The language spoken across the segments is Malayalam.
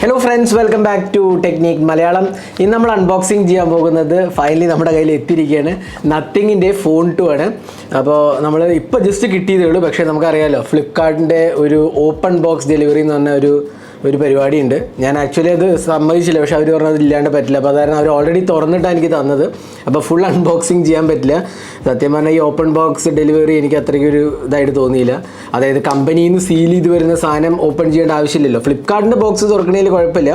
Hello friends, welcome back to Technique Malayalam. In നമ്മൾ അൺബോക്സിംഗ് ചെയ്യാൻ പോകുന്നത് ഫൈനലി നമ്മുടെ കയ്യിൽ എത്തിയിരിക്കുകയാണ്. നത്തിങ്ങിൻ്റെ ഫോൺ 2 ആണ്. അപ്പോൾ നമ്മൾ ഇപ്പോൾ ജസ്റ്റ് കിട്ടിയതേ ഉള്ളൂ. പക്ഷേ നമുക്കറിയാമല്ലോ ഫ്ലിപ്കാർട്ടിൻ്റെ ഒരു ഓപ്പൺ ബോക്സ് ഡെലിവറി എന്ന് പറഞ്ഞ ഒരു പരിപാടിയുണ്ട്. ഞാൻ ആക്ച്വലി അത് സമ്മതിച്ചില്ല, പക്ഷേ അവർ പറഞ്ഞത് ഇല്ലാണ്ട് പറ്റില്ല. അപ്പോൾ അതായത് അവർ ഓൾറെഡി തുറന്നിട്ടാണ് എനിക്ക് തന്നത്. അപ്പോൾ ഫുൾ അൺബോക്സിങ് ചെയ്യാൻ പറ്റില്ല. സത്യം പറഞ്ഞാൽ ഈ ഓപ്പൺ ബോക്സ് ഡെലിവറി എനിക്ക് അത്രയ്ക്കൊരു ഇതായിട്ട് തോന്നിയില്ല. അതായത് കമ്പനിയിൽ നിന്ന് സീൽ ചെയ്ത് വരുന്ന സാധനം ഓപ്പൺ ചെയ്യേണ്ട ആവശ്യമില്ലല്ലോ. ഫ്ലിപ്കാർട്ടിൻ്റെ ബോക്സ് തുറക്കണതിൽ കുഴപ്പമില്ല,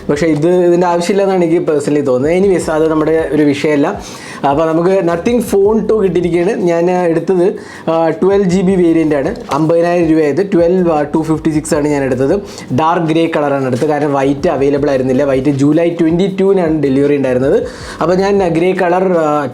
പക്ഷേ ഇതിൻ്റെ ആവശ്യമില്ല എന്നാണ് എനിക്ക് പേഴ്സണലി തോന്നുന്നത്. എനിവേസ് അത് നമ്മുടെ ഒരു വിഷയമല്ല. അപ്പോൾ നമുക്ക് നത്തിങ് ഫോൺ 2 കിട്ടിയിരിക്കുകയാണ്. ഞാൻ എടുത്തത് 12 GB വേരിയൻ്റ് ആണ്. 50,000 രൂപയായത്. 12/256 ആണ് ഞാൻ എടുത്തത്. ഡാർക്ക് ഗ്രേ കളറാണ് എടുത്തത്, കാരണം വൈറ്റ് അവൈലബിൾ ആയിരുന്നില്ല. വൈറ്റ് ജൂലൈ 22-നാണ് ഡെലിവറി ഉണ്ടായിരുന്നത്. അപ്പോൾ ഞാൻ ഗ്രേ കളർ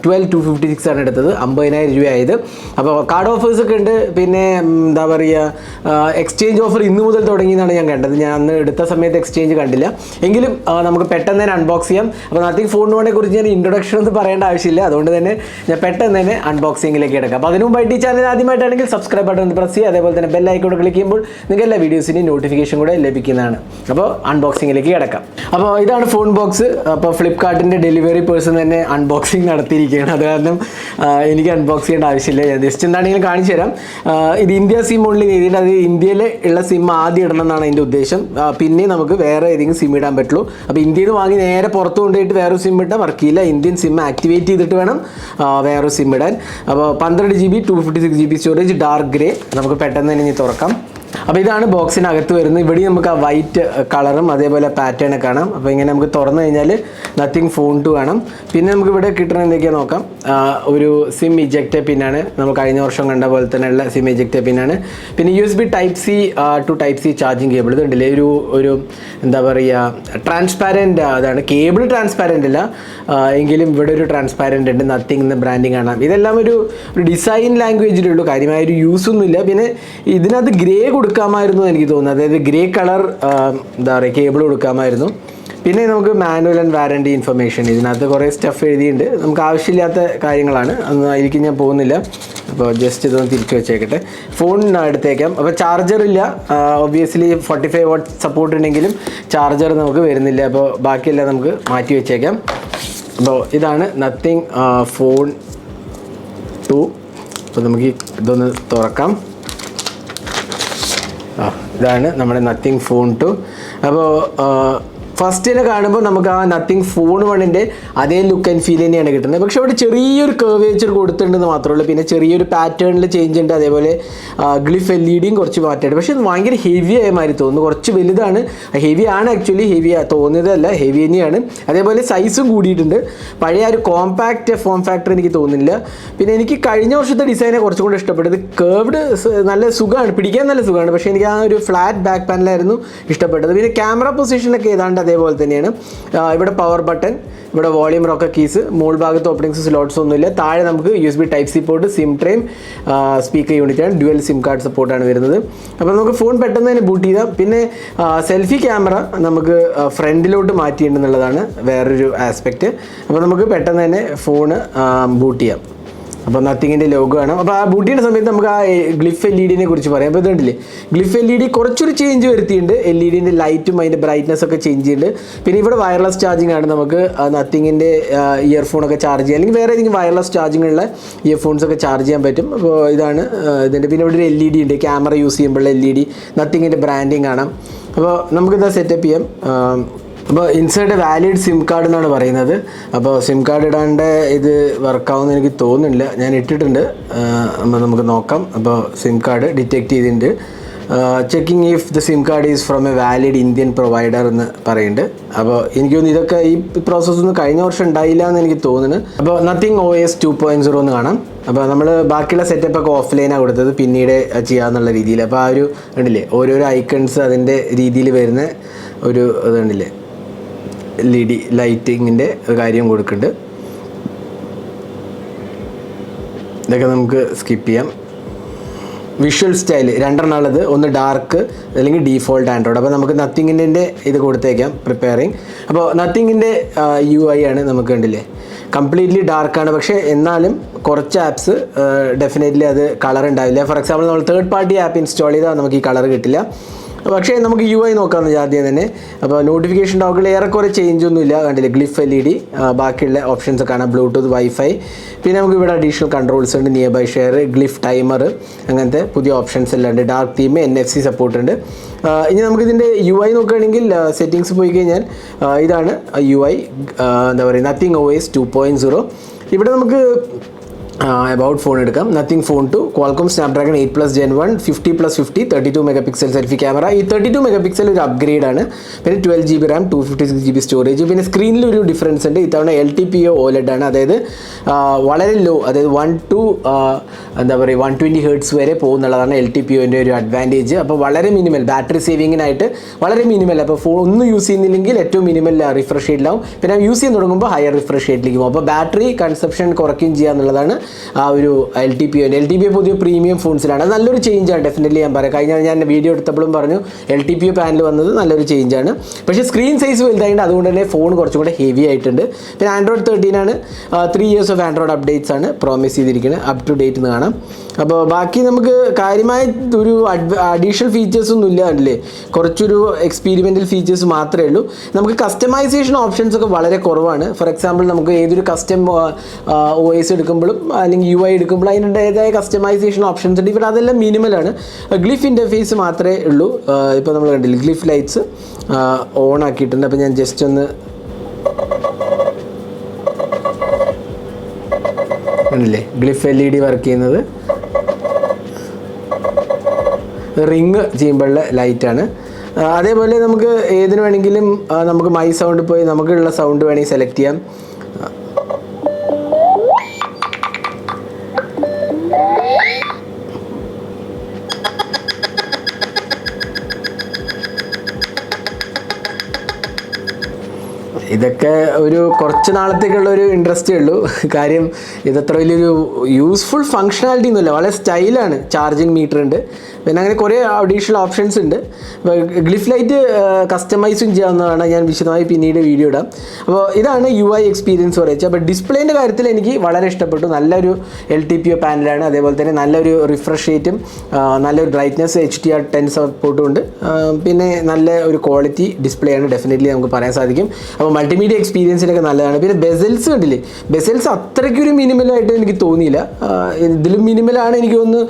12/256 ആണ് എടുത്തത്. 50,000 രൂപയായത്. അപ്പോൾ കാർഡ് ഓഫേഴ്സ് ഒക്കെ ഉണ്ട്. പിന്നെ എന്താ പറയുക, എക്സ്ചേഞ്ച് ഓഫർ ഇന്ന് മുതൽ തുടങ്ങിയെന്നാണ് ഞാൻ കണ്ടത്. ഞാൻ അന്ന് എടുത്ത സമയത്ത് എക്സ്ചേഞ്ച് കണ്ടില്ല. എങ്കിലും നമുക്ക് പെട്ടെന്ന് തന്നെ അൺബോക്സ് ചെയ്യാം. അപ്പോൾ നത്തിങ് ഫോൺ 1 കുറിച്ച് ഞാൻ ഇൻട്രൊഡക്ഷൻ ഒന്നും പറയേണ്ട ആവശ്യമില്ല. അതുകൊണ്ട് തന്നെ ഞാൻ പെട്ടെന്ന് തന്നെ അൺബോക്സിങ്ങിലേക്ക് എടുക്കാം. അപ്പോൾ അതിനു മുമ്പായിട്ട് ഈ ചാനൽ ആദ്യമായിട്ടാണെങ്കിൽ സബ്സ്ക്രൈബ് ബട്ടൺ ഒന്ന് പ്രസ് ചെയ്യുക. അതേപോലെ തന്നെ ബെൽ ഐക്കൺ ക്ലിക്ക് ചെയ്യുമ്പോൾ നിങ്ങൾക്ക് എല്ലാ വീഡിയോസിൻ്റെയും നോട്ടിഫിക്കേഷൻ കൂടെ ലഭിക്കുന്നതാണ്. അപ്പോൾ അൺബോക്സിങ്ങിലേക്ക് കിടക്കാം. അപ്പോൾ ഇതാണ് ഫോൺ ബോക്സ്. അപ്പോൾ ഫ്ലിപ്കാർട്ടിൻ്റെ ഡെലിവറി പേഴ്സൺ തന്നെ അൺബോക്സിങ് നടത്തിയിരിക്കുകയാണ്. അത് കാരണം എനിക്ക് അൺബോക്സ് ചെയ്യേണ്ട ആവശ്യമില്ല. ഞാൻ ജസ്റ്റ് എന്താണെങ്കിലും കാണിച്ചു തരാം. ഇത് ഇന്ത്യ സിം ഓൺലി ചെയ്തിട്ട്, അത് ഇന്ത്യയിൽ ഉള്ള സിം ആദ്യം ഇടണം എന്നാണ് എൻ്റെ ഉദ്ദേശം. പിന്നെ നമുക്ക് വേറെ ഏതെങ്കിലും സിം ഇടാൻ പറ്റുള്ളൂ. അപ്പോൾ ഇന്ത്യയിൽ നിന്ന് വാങ്ങി നേരെ പുറത്ത് കൊണ്ടുപോയിട്ട് വേറൊരു സിം ഇട്ടാൽ വർക്കില്ല. ഇന്ത്യൻ സിം ആക്ടിവേറ്റ് ചെയ്തിട്ട് വേണം വേറൊരു സിം ഇടാൻ. അപ്പോൾ 12 GB 256 GB storage, dark grey. നമുക്ക് പെട്ടെന്ന് തന്നെ ഇനി തുറക്കാം. അപ്പോൾ ഇതാണ് ബോക്സിനകത്ത് വരുന്നത്. ഇവിടെ നമുക്ക് ആ വൈറ്റ് കളറും അതേപോലെ പാറ്റേണൊക്കെ കാണാം. അപ്പോൾ ഇങ്ങനെ നമുക്ക് തുറന്നു കഴിഞ്ഞാൽ നത്തിങ് ഫോൺ 2 കാണാം. പിന്നെ നമുക്ക് ഇവിടെ കിട്ടുന്ന എന്തൊക്കെയാണ് നോക്കാം. ഒരു സിം ഇജക്റ്റ് പിന്നാണ്, നമ്മൾ കഴിഞ്ഞ വർഷം കണ്ട പോലെ തന്നെയുള്ള സിം ഇജക്റ്റ് പിന്നാണ്. പിന്നെ USB Type-C to Type-C charging cable. ഇതുണ്ടല്ലേ ഒരു എന്താ പറയുക, ട്രാൻസ്പാരൻ്റ്. അതാണ് കേബിൾ ട്രാൻസ്പാരൻ്റ് അല്ല, എങ്കിലും ഇവിടെ ഒരു ട്രാൻസ്പാരൻ്റ് ഉണ്ട്. നത്തിങ് എന്ന ബ്രാൻഡിങ് കാണാം. ഇതെല്ലാം ഒരു ഡിസൈൻ ലാംഗ്വേജിലുള്ളൂ, കാര്യമായൊരു യൂസൊന്നുമില്ല. പിന്നെ ഇതിനകത്ത് ഗ്രേ കൊടുക്കാമായിരുന്നു എനിക്ക് തോന്നുന്നത്. അതായത് ഗ്രേ കളർ എന്താ പറയുക കേബിൾ കൊടുക്കാമായിരുന്നു. പിന്നെ നമുക്ക് മാനുവൽ ആൻഡ് വാറണ്ടി ഇൻഫർമേഷൻ, ഇതിനകത്ത് കുറേ സ്റ്റഫ് എഴുതിയിട്ടുണ്ട്. നമുക്ക് ആവശ്യമില്ലാത്ത കാര്യങ്ങളാണ്, അതൊന്നും ആയിരിക്കും ഞാൻ പോകുന്നില്ല. അപ്പോൾ ജസ്റ്റ് ഇതൊന്ന് തിരിച്ചു വെച്ചേക്കട്ടെ. ഫോൺ എടുത്തേക്കാം. അപ്പോൾ ചാർജർ ഇല്ല. ഒബ്വിയസ്ലി 45 വാട്ട് സപ്പോർട്ട് ഉണ്ടെങ്കിലും ചാർജർ നമുക്ക് വരുന്നില്ല. അപ്പോൾ ബാക്കിയെല്ലാം നമുക്ക് മാറ്റി വെച്ചേക്കാം. അപ്പോൾ ഇതാണ് നത്തിങ് ഫോൺ 2. അപ്പോൾ നമുക്ക് ഇതൊന്ന് തുറക്കാം. ഇതാണ് നമ്മുടെ നത്തിങ് ഫോൺ 2. അപ്പോൾ ഫസ്റ്റിനെ കാണുമ്പോൾ നമുക്ക് ആ നത്തിങ് ഫോൺ 1ൻ്റെ അതേ ലുക്ക് ആൻഡ് ഫീൽ തന്നെയാണ് കിട്ടുന്നത്. പക്ഷേ അവിടെ ചെറിയൊരു കർവേച്ചർ കൊടുത്തിട്ടുണ്ടെന്ന് മാത്രമേ ഉള്ളൂ. പിന്നെ ചെറിയൊരു പാറ്റേണിൽ ചേഞ്ച് ഉണ്ട്. അതേപോലെ ഗ്ലിഫ് LED കുറച്ച് മാറ്റമുണ്ട്. പക്ഷേ ഭയങ്കര ഹെവി ആയ മാതിരി തോന്നുന്നു. കുറച്ച് വലുതാണ്. ഹെവി ആണ്, ആക്ച്വലി ഹെവി തോന്നിയതല്ല, ഹെവി തന്നെയാണ്. അതേപോലെ സൈസും കൂടിയിട്ടുണ്ട്. പഴയ ഒരു കോമ്പാക്റ്റ് ഫോം ഫാക്ടർ എനിക്ക് തോന്നുന്നില്ല. പിന്നെ എനിക്ക് കഴിഞ്ഞ വർഷത്തെ ഡിസൈനെ കുറച്ചും കൂടെ ഇഷ്ടപ്പെട്ടത്. കേർവ്ഡ് നല്ല സുഖമാണ്, പിടിക്കാൻ നല്ല സുഖമാണ്. പക്ഷേ എനിക്ക് ആ ഒരു ഫ്ലാറ്റ് ബാക്ക് പാനലായിരുന്നു ഇഷ്ടപ്പെട്ടത്. പിന്നെ ക്യാമറ പൊസിഷനൊക്കെ ഏതാണ്ട് അതേപോലെ തന്നെയാണ്. ഇവിടെ പവർ ബട്ടൺ, ഇവിടെ വോളിയം റോക്കർ കീസ്, മോൾ ഭാഗത്ത് ഓപ്പണിങ്സ് സ്ലോട്ട്സ് ഒന്നുമില്ല. താഴെ നമുക്ക് USB Type-C port, SIM tray, speaker യൂണിറ്റാണ്, ഡ്യുവൽ സിം കാർഡ് സപ്പോർട്ടാണ് വരുന്നത്. അപ്പോൾ നമുക്ക് ഫോൺ പെട്ടെന്ന് തന്നെ ബൂട്ട് ചെയ്താൽ. പിന്നെ സെൽഫി ക്യാമറ നമുക്ക് ഫ്രണ്ടിലോട്ട് മാറ്റിയിട്ടുണ്ടെന്നുള്ളതാണ് വേറൊരു ആസ്പെക്റ്റ്. അപ്പോൾ നമുക്ക് പെട്ടെന്ന് തന്നെ ഫോണ് ബൂട്ട് ചെയ്യാം. അപ്പോൾ നത്തിങ്ങിൻ്റെ ലോഗോ ആണ്. അപ്പോൾ ആ ബൂട്ട് ചെയ്യുന്ന സമയത്ത് നമുക്ക് ആ ഗ്ലിഫ് LED കുറിച്ച് പറയാം. അപ്പോൾ ഇതുണ്ടല്ലേ, ഗ്ലിഫ് LED കുറച്ചൊരു ചേഞ്ച് വരുത്തിയിട്ടുണ്ട്. LED ലൈറ്റും അതിൻ്റെ ബ്രൈറ്റ്നസ് ഒക്കെ ചേഞ്ച് ചെയ്യുന്നുണ്ട്. പിന്നെ ഇവിടെ വയർലെസ് ചാർജിങ് ആണ്. നമുക്ക് നത്തിങ്ങിൻ്റെ ഇയർഫോണൊക്കെ ചാർജ് ചെയ്യാം, അല്ലെങ്കിൽ വേറെ ഏതെങ്കിലും വയർലെസ് ചാർജിങ് ഉള്ള ഇയർഫോൺസൊക്കെ ചാർജ് ചെയ്യാൻ പറ്റും. അപ്പോൾ ഇതാണ് ഇതിൻ്റെ. പിന്നെ ഇവിടെ ഒരു LED ഉണ്ട്, ക്യാമറ യൂസ് ചെയ്യുമ്പോഴുള്ള LED. നത്തിങ്ങിൻ്റെ ബ്രാൻഡിങ് കാണാം. അപ്പോൾ നമുക്കിത് സെറ്റപ്പ് ചെയ്യാം. അപ്പോൾ ഇൻസൈഡ് വാലിഡ് സിം കാർഡ് എന്നാണ് പറയുന്നത്. അപ്പോൾ സിം കാർഡ് ഇടാണ്ട് ഇത് വർക്കാവുമെന്ന് എനിക്ക് തോന്നുന്നില്ല. ഞാൻ ഇട്ടിട്ടുണ്ട്. അപ്പോൾ നമുക്ക് നോക്കാം. അപ്പോൾ സിം കാർഡ് ഡിറ്റക്റ്റ് ചെയ്തിട്ടുണ്ട്. Checking if the SIM card is from A valid Indian provider എന്ന് പറയുന്നുണ്ട്. അപ്പോൾ എനിക്ക് തോന്നുന്നു ഇതൊക്കെ ഈ പ്രോസസ്സൊന്നും കഴിഞ്ഞ വർഷം ഉണ്ടായില്ല എന്ന് എനിക്ക് തോന്നുന്നു. അപ്പോൾ നത്തിങ് OS 2.0 എന്ന് കാണാം. അപ്പോൾ നമ്മൾ ബാക്കിയുള്ള സെറ്റപ്പൊക്കെ ഓഫ്ലൈനാണ് കൊടുത്തത്, പിന്നീട് ചെയ്യാമെന്നുള്ള രീതിയിൽ. അപ്പോൾ ആ ഒരു കണ്ടില്ലേ, ഓരോരോ ഐക്കൺസ് അതിൻ്റെ രീതിയിൽ വരുന്ന ഒരു ഇത് കണ്ടില്ലേ, LED ലൈറ്റിങ്ങിൻ്റെ കാര്യം കൊടുക്കുന്നുണ്ട്. ഇതൊക്കെ നമുക്ക് സ്കിപ്പ് ചെയ്യാം. വിഷ്വൽ സ്റ്റൈൽ രണ്ടെണ്ണമുള്ളത്, ഒന്ന് ഡാർക്ക് അല്ലെങ്കിൽ ഡീഫോൾട്ട് ആൻഡ്രോയിഡ്. അപ്പോൾ നമുക്ക് നത്തിങ്ങിൻ്റെ ഇത് കൊടുത്തേക്കാം, പ്രിപ്പയറിങ്. അപ്പോൾ നത്തിങ്ങിൻ്റെ UI ആണ് നമുക്ക് കണ്ടില്ലേ, കംപ്ലീറ്റ്ലി ഡാർക്കാണ്. പക്ഷേ എന്നാലും കുറച്ച് ആപ്സ് ഡെഫിനറ്റ്ലി അത് കളർ ഉണ്ടാവില്ല. ഫോർ എക്സാമ്പിൾ നമ്മൾ തേർഡ് പാർട്ടി ആപ്പ് ഇൻസ്റ്റാൾ ചെയ്താൽ നമുക്ക് ഈ കളർ കിട്ടില്ല. പക്ഷേ നമുക്ക് UI നോക്കാമെന്ന് ആദ്യം തന്നെ. അപ്പോൾ നോട്ടിഫിക്കേഷൻ ടോഗിൾ ഏറെക്കുറെ ചേഞ്ച് ഒന്നുമില്ല, കണ്ടില്ലേ, ഗ്ലിഫ് LED, ബാക്കിയുള്ള ഓപ്ഷൻസ് കാണാം, ബ്ലൂടൂത്ത്, വൈഫൈ, പിന്നെ നമുക്ക് ഇവിടെ അഡീഷണൽ കൺട്രോൾസ് ഉണ്ട്, nearby share, glyph timer, അങ്ങനത്തെ പുതിയ ഓപ്ഷൻസ് എല്ലാം ഉണ്ട്, ഡാർക്ക് തീം, NFC സപ്പോർട്ട് ഉണ്ട്. ഇനി നമുക്കിതിൻ്റെ UI നോക്കുകയാണെങ്കിൽ സെറ്റിങ്സ് പോയി കഴിഞ്ഞാൽ ഇതാണ് UI, എന്താ പറയുക, നത്തിങ് OS 2.0. ഇവിടെ നമുക്ക് അബൌട്ട് ഫോൺ എടുക്കാം. Nothing phone 2, Qualcomm Snapdragon 8+ Gen 1, 50+50, 32 megapixel selfie camera. ഈ 32 മെഗാപിക്സൽ ഒരു അപ്ഗ്രേഡ് ആണ്. പിന്നെ 12 GB റാം, 256 GB സ്റ്റോറേജ്. പിന്നെ സ്ക്രീനിൽ ഒരു ഡിഫറൻസ് ഉണ്ട്, ഇത്തവണ LTPO OLED ആണ്, അതായത് വളരെ ലോ, അതായത് 1 to 120 Hz വരെ പോകുന്നുള്ളതാണ് LTPOൻ്റെ ഒരു അഡ്വാൻറ്റേജ്. അപ്പോൾ വളരെ മിനിമൽ ബാറ്ററി സേവിങ്ങിനായിട്ട് വളരെ മിനിമൽ. അപ്പോൾ ഫോൺ ഒന്നും യൂസ് ചെയ്യുന്നില്ലെങ്കിൽ ഏറ്റവും മിനിമൽ റിഫ്രഷ് റേറ്റിലാവും. പിന്നെ യൂസ് ചെയ്യാൻ തുടങ്ങുമ്പോൾ ഹയർ റിഫ്രഷ് റേറ്റിലേക്ക് പോകും. അപ്പോൾ ബാറ്ററി കൺസപ്ഷൻ കുറയ്ക്കുകയും ചെയ്യുക എന്നുള്ളതാണ് ആ ഒരു LTPO പുതിയ പ്രീമിയം ഫോൺസിലാണ്. അത് നല്ലൊരു ചേഞ്ചാണ്, ഡെഫിനറ്റ്ലി ഞാൻ പറയാം. കഴിഞ്ഞ ഞാൻ വീഡിയോ എടുത്തപ്പോഴും പറഞ്ഞു LTPO പാനൽ വന്നത് നല്ലൊരു ചേഞ്ചാണ്. പക്ഷേ സ്ക്രീൻ സൈസ് വലുതായിട്ട് അതുകൊണ്ട് തന്നെ ഫോൺ കുറച്ചും കൂടെ ഹെവി ആയിട്ടുണ്ട്. പിന്നെ Android 13 ആണ്, 3 years ഓഫ് ആൻഡ്രോയിഡ് അപ്ഡേറ്റ്സ് ആണ് പ്രോമിസ് ചെയ്തിരിക്കുന്നത്, അപ് ടു ഡേറ്റ് എന്ന് കാണാം. അപ്പോൾ ബാക്കി നമുക്ക് കാര്യമായ ഒരു അഡീഷണൽ ഫീച്ചേഴ്സ് ഒന്നും ഇല്ല അല്ലേ, കുറച്ചൊരു എക്സ്പീരിമെൻ്റൽ ഫീച്ചേഴ്സ് മാത്രമേ ഉള്ളൂ. നമുക്ക് കസ്റ്റമൈസേഷൻ ഓപ്ഷൻസ് ഒക്കെ വളരെ കുറവാണ്. ഫോർ എക്സാമ്പിൾ നമുക്ക് ഏതൊരു കസ്റ്റം OS എടുക്കുമ്പോഴും അല്ലെങ്കിൽ UI എടുക്കുമ്പോൾ അതിൻ്റെതായ കസ്റ്റമൈസേഷൻ ഓപ്ഷൻസ് ഉണ്ട്. ഇവിടെ അതെല്ലാം മിനിമലാണ്. ഗ്ലിഫ് ഇൻ്റർഫേസ് മാത്രമേ ഉള്ളൂ. ഇപ്പോൾ നമ്മൾ കണ്ടില്ല, ഗ്ലിഫ് ലൈറ്റ്സ് ഓൺ ആക്കിയിട്ടുണ്ട്. അപ്പോൾ ഞാൻ ജസ്റ്റ് ഒന്ന് കണ്ടില്ലേ, ഗ്ലിഫ് LED വർക്ക് ചെയ്യുന്നത്, റിങ് ചെയ്യുമ്പോഴുള്ള ലൈറ്റാണ്. അതേപോലെ നമുക്ക് ഏതിന് വേണമെങ്കിലും നമുക്ക് മൈ സൗണ്ട് പോയി നമുക്കുള്ള സൗണ്ട് വേണമെങ്കിൽ സെലക്ട് ചെയ്യാം. ഇതൊക്കെ ഒരു കുറച്ച് നാളത്തേക്കുള്ള ഒരു ഇൻട്രസ്റ്റേ ഉള്ളൂ. കാര്യം ഇതത്ര വലിയൊരു യൂസ്ഫുൾ ഫങ്ഷണാലിറ്റി ഒന്നുമില്ല, വളരെ സ്റ്റൈലാണ്. ചാർജിങ് മീറ്റർ ഉണ്ട്, പിന്നെ അങ്ങനെ കുറേ അഡീഷണൽ ഓപ്ഷൻസ് ഉണ്ട്. ഗ്ലിഫ് ലൈറ്റ് കസ്റ്റമൈസും ചെയ്യാവുന്നതാണ്, ഞാൻ വിശദമായി പിന്നീട് വീഡിയോ ഇടാം. അപ്പോൾ ഇതാണ് UI എക്സ്പീരിയൻസ് പറയുന്നത്. അപ്പോൾ ഡിസ്പ്ലേൻ്റെ കാര്യത്തിൽ എനിക്ക് വളരെ ഇഷ്ടപ്പെട്ടു. നല്ലൊരു LTPO പാനലാണ്, അതേപോലെ തന്നെ നല്ലൊരു റിഫ്രഷ് റേറ്റും നല്ലൊരു ബ്രൈറ്റ്നസ് HDR10 സപ്പോർട്ടും ഉണ്ട്. പിന്നെ നല്ല ഒരു ക്വാളിറ്റി ഡിസ്പ്ലേ ആണ്, ഡെഫിനറ്റ്ലി നമുക്ക് പറയാൻ സാധിക്കും. അപ്പോൾ മൾട്ടിമീഡിയ എക്സ്പീരിയൻസിനൊക്കെ നല്ലതാണ്. പിന്നെ ബെസൽസ് കണ്ടില്ലേ, ബെസൽസ് അത്രയ്ക്കൊരു മിനിമലായിട്ട് എനിക്ക് തോന്നിയില്ല. ഇതിലും മിനിമലാണ് എനിക്ക് തോന്നുന്നു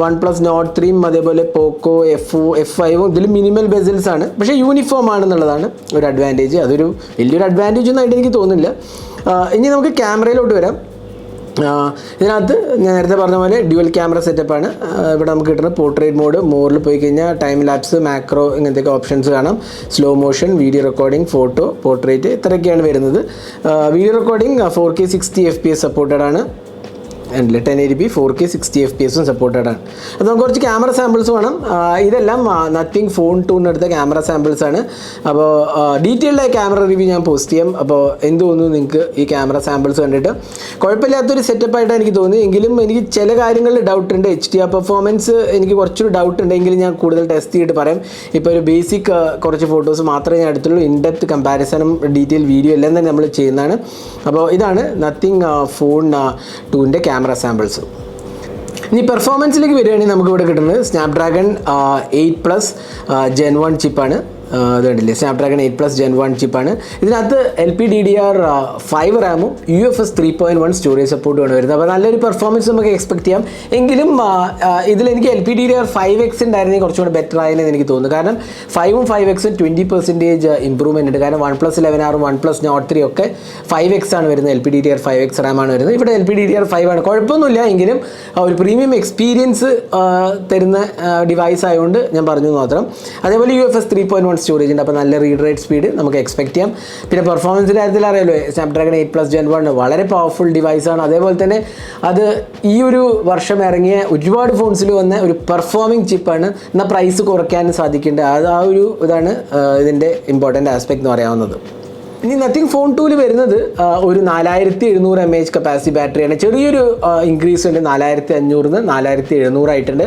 OnePlus Nord 3, അതേപോലെ പോക്കോ F5 ഇതിലും മിനിമൽ ബെസൽസ് ആണ്. പക്ഷേ യൂണിഫോം ആണെന്നുള്ളതാണ് ഒരു അഡ്വാൻറ്റേജ്. അതൊരു വലിയൊരു അഡ്വാൻറ്റേജ് ഒന്നും ആയിട്ട് എനിക്ക് തോന്നുന്നില്ല. ഇനി നമുക്ക് ക്യാമറയിലോട്ട് വരാം. ഇതിനകത്ത് ഞാൻ നേരത്തെ പറഞ്ഞ പോലെ ഡ്യുവൽ ക്യാമറ സെറ്റപ്പാണ്. ഇവിടെ നമുക്ക് കിട്ടുന്ന പോർട്രേറ്റ് മോഡ്, മോറിൽ പോയി കഴിഞ്ഞാൽ ടൈം ലാപ്സ്, മാക്രോ, ഇങ്ങനത്തെയൊക്കെ ഓപ്ഷൻസ് കാണാം. Slow motion, video recording, photo, portrait, ഇത്രയൊക്കെയാണ് വരുന്നത്. Video recording 4K 60 FPS supported ആണ്. 1080p 4K 60 FPS സപ്പോർട്ടഡ് ആണ്. അപ്പോൾ നമുക്ക് കുറച്ച് ക്യാമറ സാമ്പിൾസ് വേണം. ഇതെല്ലാം നത്തിങ് ഫോൺ 2 എടുത്ത ക്യാമറ സാമ്പിൾസ് ആണ്. അപ്പോൾ ഡീറ്റെയിൽഡ് ആയ ക്യാമറ റിവ്യൂ ഞാൻ പോസ്റ്റ് ചെയ്യാം. അപ്പോൾ എന്ത് തോന്നുന്നു നിങ്ങൾക്ക് ഈ ക്യാമറ സാമ്പിൾസ് കണ്ടിട്ട്? കുഴപ്പമില്ലാത്തൊരു സെറ്റപ്പായിട്ടാണ് എനിക്ക് തോന്നി. എങ്കിലും എനിക്ക് ചില കാര്യങ്ങളിൽ ഡൗട്ട് ഉണ്ട്. HDR പെർഫോമൻസ് എനിക്ക് കുറച്ചൊരു ഡൗട്ട് ഉണ്ടെങ്കിലും ഞാൻ കൂടുതൽ ടെസ്റ്റ് ചെയ്തിട്ട് പറയാം. ഇപ്പോൾ ഒരു ബേസിക് കുറച്ച് ഫോട്ടോസ് മാത്രമേ ഞാൻ എടുത്തുള്ളൂ. ഇൻഡെപ്ത് കമ്പാരിസണും ഡീറ്റെയിൽ വീഡിയോ എല്ലാം തന്നെ നമ്മൾ ചെയ്യുന്നതാണ്. അപ്പോൾ ഇതാണ് നത്തിങ് ഫോൺ 2ൻ്റെ ക്യാമറ സാമ്പിൾസ്. ഇനി പെർഫോമൻസിലേക്ക് വരികയാണെങ്കിൽ നമുക്ക് ഇവിടെ കിട്ടുന്നത് സ്നാപ്ഡ്രാഗൺ 8+ Gen 1 ചിപ്പാണ്. അത് കണ്ടില്ലേ, സ്നാപ്ഡ്രാഗൺ 8+ Gen 1 ചിപ്പാണ്. ഇതിനകത്ത് LPDDR5 റാമും UFS 3.1 സ്റ്റോറേജ് സപ്പോർട്ടുമാണ് വരുന്നത്. അപ്പോൾ നല്ലൊരു പെർഫോമൻസ് നമുക്ക് എക്സ്പെക്ട് ചെയ്യാം. എങ്കിലും ഇതിലെനിക്ക് LPDDR5X ഉണ്ടായിരുന്നെങ്കിൽ കുറച്ചുകൂടെ ബെറ്റർ ആയെന്ന് എനിക്ക് തോന്നുന്നു. കാരണം 5ഉം 5Xും 20% ഇമ്പ്രൂവ്മെൻറ്റ് ഉണ്ട്. കാരണം OnePlus 11R, OnePlus Nord 3 ഒക്കെ 5X ആണ് വരുന്നത്, LPDDR5X റാമാണ് വരുന്നത്. ഇവിടെ LPDDR5 ആണ്. കുഴപ്പമൊന്നുമില്ല, എങ്കിലും ഒരു പ്രീമിയം എക്സ്പീരിയൻസ് തരുന്ന ഡിവൈസ് ആയതുകൊണ്ട് ഞാൻ പറഞ്ഞു മാത്രം. അതേപോലെ UFS 3.1 സ്റ്റോറേജ് ഉണ്ട്. അപ്പോൾ നല്ല റീഡ് റേറ്റ് സ്പീഡ് നമുക്ക് എക്സ്പെക്ട് ചെയ്യാം. പിന്നെ പെർഫോമൻസിൻ്റെ കാര്യത്തിൽ അറിയാമല്ലോ, സ്നാപ്ഡ്രാഗൺ 8+ Gen 1 വളരെ പവർഫുൾ ഡിവൈസാണ്. അതേപോലെ തന്നെ അത് ഈ ഒരു വർഷം ഇറങ്ങിയ ഒരുപാട് ഫോൺസിൽ വന്ന ഒരു പെർഫോമിംഗ് ചിപ്പാണ്. എന്നാൽ പ്രൈസ് കുറയ്ക്കാനും സാധിക്കുന്നുണ്ട്. അത് ആ ഒരു ഇതാണ് ഇതിൻ്റെ ഇമ്പോർട്ടൻ്റ് ആസ്പെക്ട് എന്ന് പറയാവുന്നത്. ഇനി നത്തിങ് ഫോൺ 2 വരുന്നത് ഒരു 4700 mAh കപ്പാസിറ്റി ബാറ്ററിയാണ്. ചെറിയൊരു ഇൻക്രീസ് ഉണ്ട്, 4500 4700 ആയിട്ടുണ്ട്.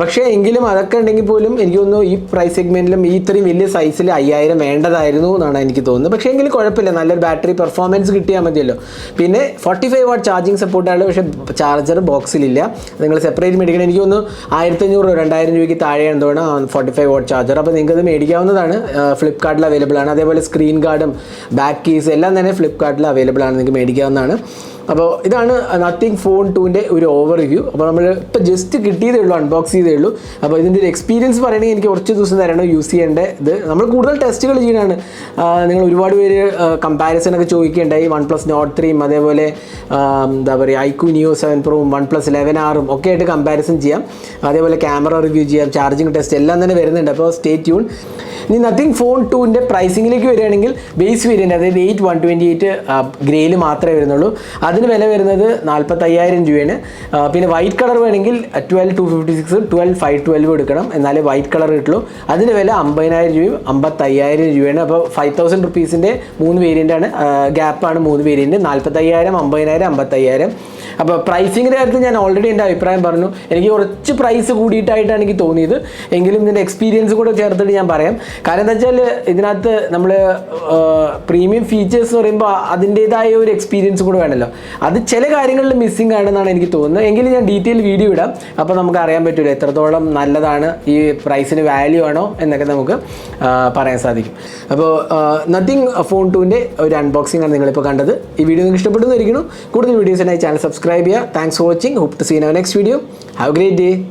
പക്ഷേ എങ്കിലും അതൊക്കെ ഉണ്ടെങ്കിൽ പോലും എനിക്ക് തോന്നുന്നു ഈ പ്രൈസ് സെഗ്മെൻറ്റിലും ഈ ഇത്രയും വലിയ സൈസിൽ 5000 വേണ്ടതായിരുന്നു എന്നാണ് എനിക്ക് തോന്നുന്നത്. പക്ഷേ എങ്കിലും കുഴപ്പമില്ല, നല്ലൊരു ബാറ്ററി പെർഫോമൻസ് കിട്ടിയാൽ മതിയല്ലോ. പിന്നെ 45 വാട്ട് ചാർജിങ് സപ്പോർട്ടാണ്, പക്ഷേ ചാർജർ ബോക്സിലില്ല. നിങ്ങൾ സെപ്പറേറ്റ് മേടിക്കണം. എനിക്ക് തോന്നുന്നു 1500-2000 രൂപയ്ക്ക് താഴെയാണ് തോന്നുന്നു 45 വാട്ട് ചാർജർ. അപ്പോൾ നിങ്ങൾക്ക് അത് മേടിക്കാവുന്നതാണ്. ഫ്ലിപ്കാർട്ടിൽ അവൈലബിൾ ആണ്. അതേപോലെ സ്ക്രീൻ ഗാർഡും ബാക്ക് കീസ് എല്ലാം തന്നെ ഫ്ലിപ്കാർട്ടിൽ അവൈലബിൾ ആണ്, നിങ്ങൾക്ക് മേടിക്കാവുന്നതാണ്. അപ്പോൾ ഇതാണ് നത്തിങ് ഫോൺ 2ൻ്റെ ഒരു ഓവർ റിവ്യൂ. അപ്പോൾ നമ്മൾ ഇപ്പോൾ ജസ്റ്റ് കിട്ടിയതേ ഉള്ളൂ, അൺബോക്സ് ചെയ്തേ ഉള്ളൂ. അപ്പോൾ ഇതിൻ്റെ ഒരു എക്സ്പീരിയൻസ് പറയണമെങ്കിൽ എനിക്ക് കുറച്ച് ദിവസം തരണം യൂസ് ചെയ്യേണ്ടത്. ഇത് നമ്മൾ കൂടുതൽ ടെസ്റ്റുകൾ ചെയ്യുന്നതാണ്. നിങ്ങൾ ഒരുപാട് പേര് കമ്പാരിസണൊക്കെ ചോദിക്കുകയുണ്ടായി. OnePlus Nord 3 അതേപോലെ എന്താ പറയുക iQOO Neo 7 Pro OnePlus 11R ഒക്കെ ആയിട്ട് കമ്പാരിസൺ ചെയ്യാം. അതേപോലെ ക്യാമറ റിവ്യൂ ചെയ്യാം, ചാർജിങ് ടെസ്റ്റ് എല്ലാം തന്നെ വരുന്നുണ്ട്. അപ്പോൾ സ്റ്റേ ട്യൂൺ. ഇനി നത്തിങ് ഫോൺ 2ൻ്റെ പ്രൈസിങ്ങിലേക്ക് വരികയാണെങ്കിൽ ബേസ് വേരിയൻറ്റ് അതായത് 8128 ഗ്രേയിൽ മാത്രമേ വരുന്നുള്ളൂ. അതിന് വില വരുന്നത് 45,000 രൂപയാണ്. പിന്നെ വൈറ്റ് കളർ വേണമെങ്കിൽ 12256 12512 എടുക്കണം, എന്നാലേ വൈറ്റ് കളർ കിട്ടുള്ളൂ. അതിന് വില 50,000 രൂപയും 55,000 രൂപയാണ്. അപ്പോൾ 5000 റുപ്പീസിൻ്റെ 3 വേരിയൻ്റാണ്, ഗ്യാപ്പാണ് 3 വേരിയൻറ്റ്, 45,000 50,000 55,000. അപ്പോൾ പ്രൈസിങ്ങിൻ്റെ കാര്യത്തിൽ ഞാൻ ഓൾറെഡി എൻ്റെ അഭിപ്രായം പറഞ്ഞു. എനിക്ക് കുറച്ച് പ്രൈസ് കൂടിയിട്ടായിട്ടാണ് എനിക്ക് തോന്നിയത്. എങ്കിലും ഇതിൻ്റെ എക്സ്പീരിയൻസ് കൂടെ ചേർത്തിട്ട് ഞാൻ പറയാം. കാരണം എന്താ വെച്ചാൽ ഇതിനകത്ത് നമ്മൾ പ്രീമിയം ഫീച്ചേഴ്സ് എന്ന് പറയുമ്പോൾ അതിൻ്റേതായ ഒരു എക്സ്പീരിയൻസ് കൂടെ വേണമല്ലോ. അത് ചില കാര്യങ്ങളിൽ മിസ്സിംഗ് ആണെന്നാണ് എനിക്ക് തോന്നുന്നത്. എങ്കിലും ഞാൻ ഡീറ്റെയിൽ വീഡിയോ ഇടാം, അപ്പോൾ നമുക്ക് അറിയാൻ പറ്റില്ല എത്രത്തോളം നല്ലതാണ്, ഈ പ്രൈസിന് വാല്യൂ ആണോ എന്നൊക്കെ നമുക്ക് പറയാൻ സാധിക്കും. അപ്പോൾ നത്തിങ് ഫോൺ 2ൻ്റെ ഒരു അൺബോക്സിംഗ് ആണ് നിങ്ങളിപ്പോൾ കണ്ടത്. ഈ വീഡിയോ നിങ്ങൾക്ക് ഇഷ്ടപ്പെടുന്നതായിരിക്കണം. കൂടുതൽ വീഡിയോസിനായി ചാനൽ സബ്സ്ക്രൈബ് ചെയ്യുക. Thanks for watching. Hope to see in our next video. Have a great day.